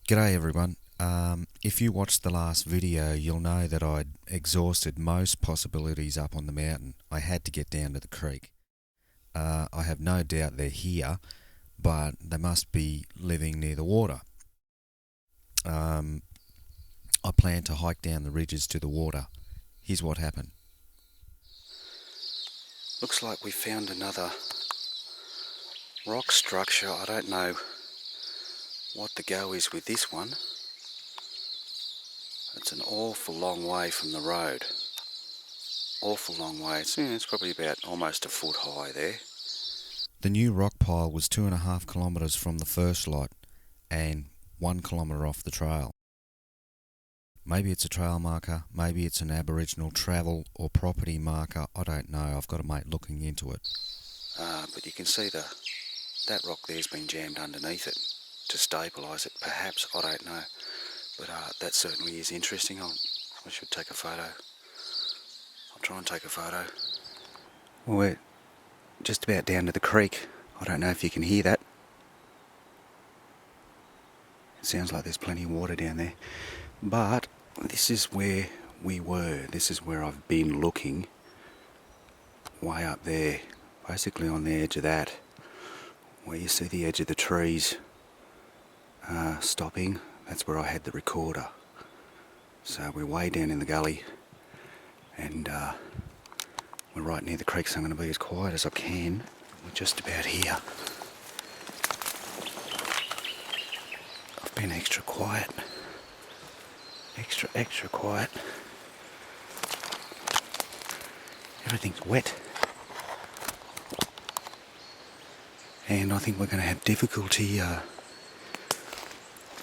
G'day everyone. If you watched the last video, you'll know that I'd exhausted most possibilities up on the mountain. I had to get down to the creek. I have no doubt they're here, but they must be living near the water. I plan to hike down the ridges to the water. Here's what happened. Looks like we found another rock structure. I don't know what the go is with this one. It's an awful long way from the road. Awful long way. It's probably about almost a foot high there. The new rock pile was 2.5 kilometres from the first lot and 1 kilometre off the trail. Maybe it's a trail marker, maybe it's an Aboriginal travel or property marker, I don't know. I've got a mate looking into it. But you can see that rock there's been jammed underneath it to stabilise it, perhaps, I don't know. But that certainly is interesting. I should take a photo. I'll try and take a photo. Well, we're just about down to the creek. I don't know if you can hear that. It sounds like there's plenty of water down there. But this is where we were. This is where I've been looking. Way up there. Basically on the edge of that. Where you see the edge of the trees stopping. That's where I had the recorder. So we're way down in the gully. And we're right near the creek, so I'm going to be as quiet as I can. We're just about here. I've been extra quiet. Extra quiet. Everything's wet. And I think we're going to have difficulty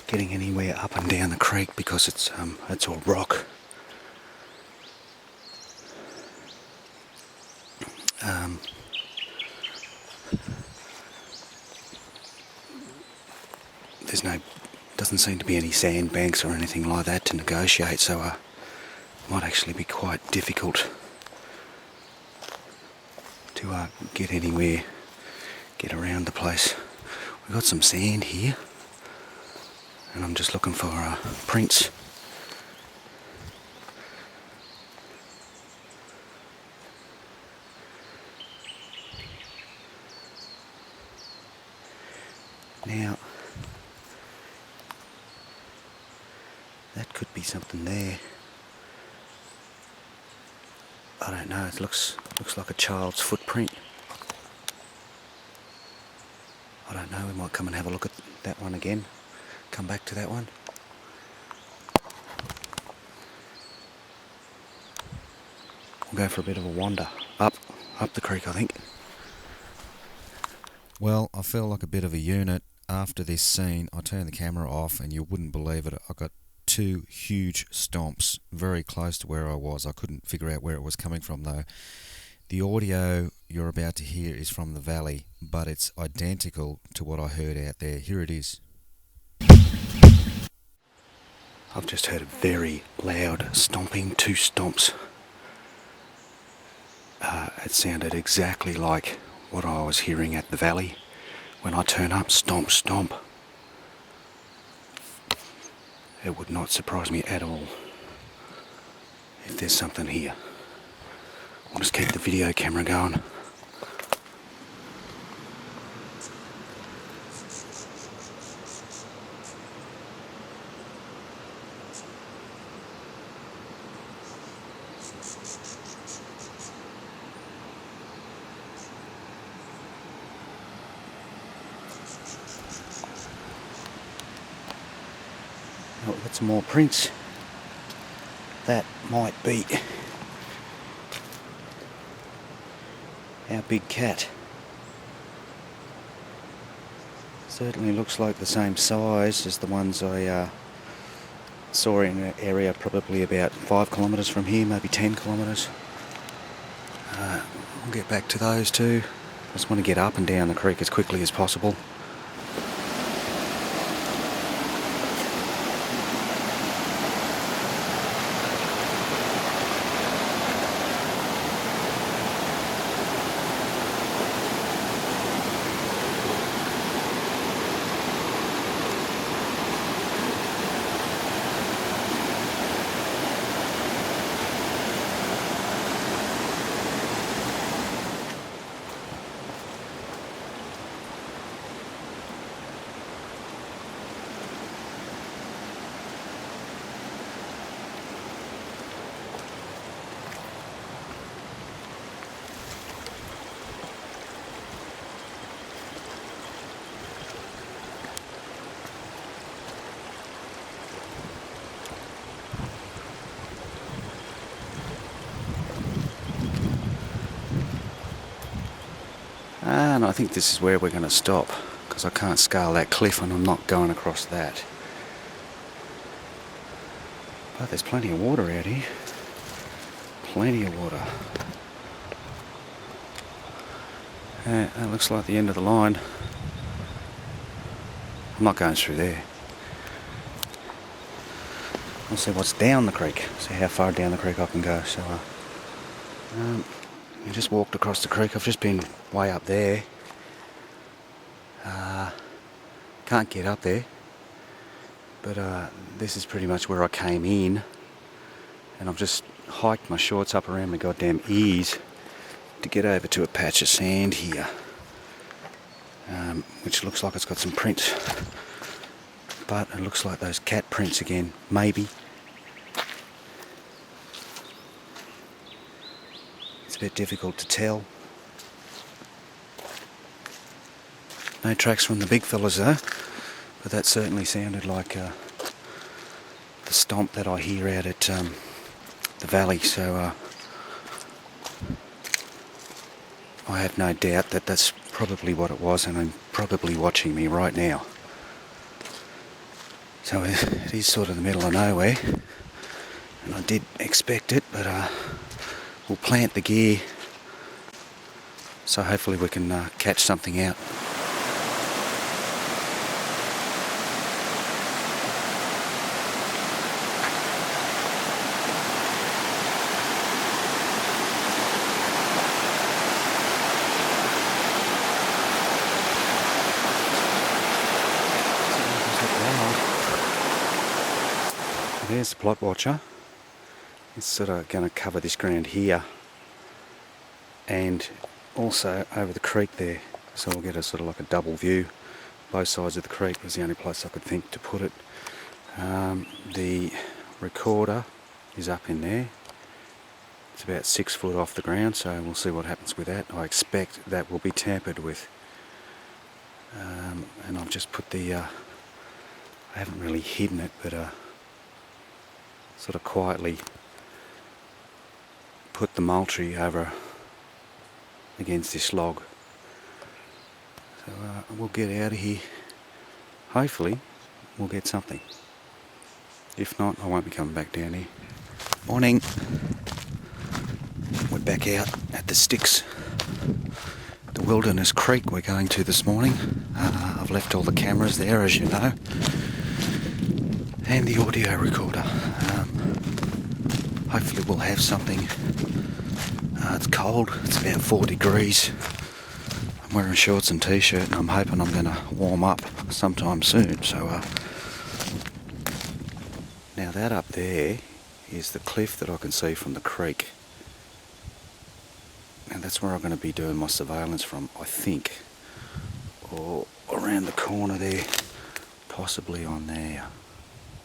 getting anywhere up and down the creek because it's all rock. Doesn't seem to be any sandbanks or anything like that to negotiate, so it might actually be quite difficult to get anywhere, get around the place. We've got some sand here, and I'm just looking for prints. Now, that could be something there. I don't know, it looks like a child's footprint. I don't know, we might come and have a look at that one again. Come back to that one. We'll go for a bit of a wander. Up the creek, I think. Well, I feel like a bit of a unit. After this scene, I turned the camera off and you wouldn't believe it. I got 2 huge stomps very close to where I was. I couldn't figure out where it was coming from though. The audio you're about to hear is from the valley, but it's identical to what I heard out there. Here it is. I've just heard a very loud stomping, 2 stomps. It sounded exactly like what I was hearing at the valley. When I turn up, stomp, stomp. It would not surprise me at all if there's something here. I'll just keep the video camera going. Oh, we've got some more prints. That might be our big cat. Certainly looks like the same size as the ones I saw in an area probably about 5 kilometres from here, maybe 10 kilometres. We'll get back to those two. I just want to get up and down the creek as quickly as possible. And I think this is where we're going to stop, because I can't scale that cliff and I'm not going across that. But there's plenty of water out here. Plenty of water. That looks like the end of the line. I'm not going through there. I'll see what's down the creek. See how far down the creek I can go. So I just walked across the creek. I've just been way up there. Can't get up there. But this is pretty much where I came in. And I've just hiked my shorts up around my goddamn ears to get over to a patch of sand here. Which looks like it's got some prints. But it looks like those cat prints again. Maybe. It's a bit difficult to tell. No tracks from the big fellas though, but that certainly sounded like the stomp that I hear out at the valley, so I have no doubt that that's probably what it was, and I'm probably watching me right now. So it is sort of the middle of nowhere, and I did expect it, but we'll plant the gear, so hopefully we can catch something out. There's the plot watcher. It's sort of going to cover this ground here and also over the creek there, so we'll get a sort of like a double view. Both sides of the creek was the only place I could think to put it. The recorder is up in there. It's about 6 foot off the ground, so we'll see what happens with that. I expect that will be tampered with. And I've just put the I haven't really hidden it, but sort of quietly put the mulch over against this log. So we'll get out of here. Hopefully we'll get something. If not, I won't be coming back down here. Morning. We're back out at the sticks. The Wilderness Creek we're going to this morning. I've left all the cameras there, as you know, and the audio recorder. Hopefully we'll have something. It's cold, it's about 4 degrees. I'm wearing shorts and t-shirt, and I'm hoping I'm going to warm up sometime soon. So now that up there is the cliff that I can see from the creek. And that's where I'm going to be doing my surveillance from, I think. Or around the corner there, possibly on there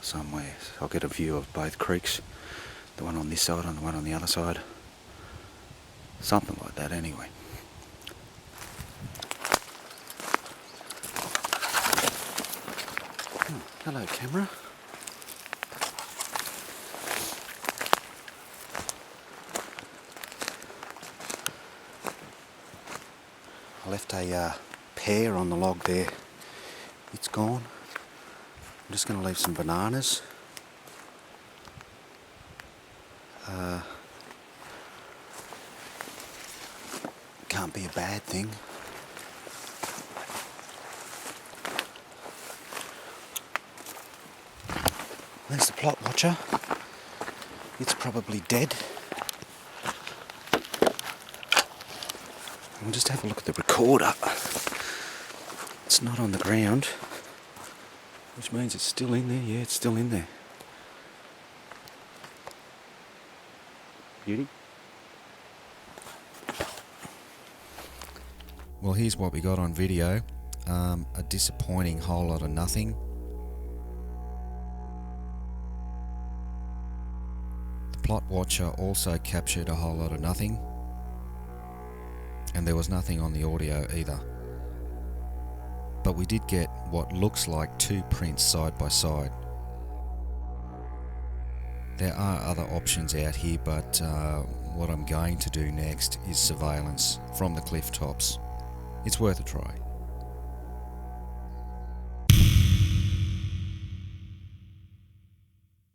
somewhere. So I'll get a view of both creeks. The one on this side and the one on the other side. Something like that anyway. Oh, hello camera. I left a pear on the log there. It's gone. I'm just going to leave some bananas. Can't be a bad thing. There's the plot watcher. It's probably dead. We'll just have a look at the recorder. It's not on the ground, which means it's still in there. Yeah, it's still in there. Beauty. Well, here's what we got on video. A disappointing whole lot of nothing. The plot watcher also captured a whole lot of nothing. And there was nothing on the audio either. But we did get what looks like 2 prints side by side. There are other options out here, but what I'm going to do next is surveillance from the cliff tops. It's worth a try.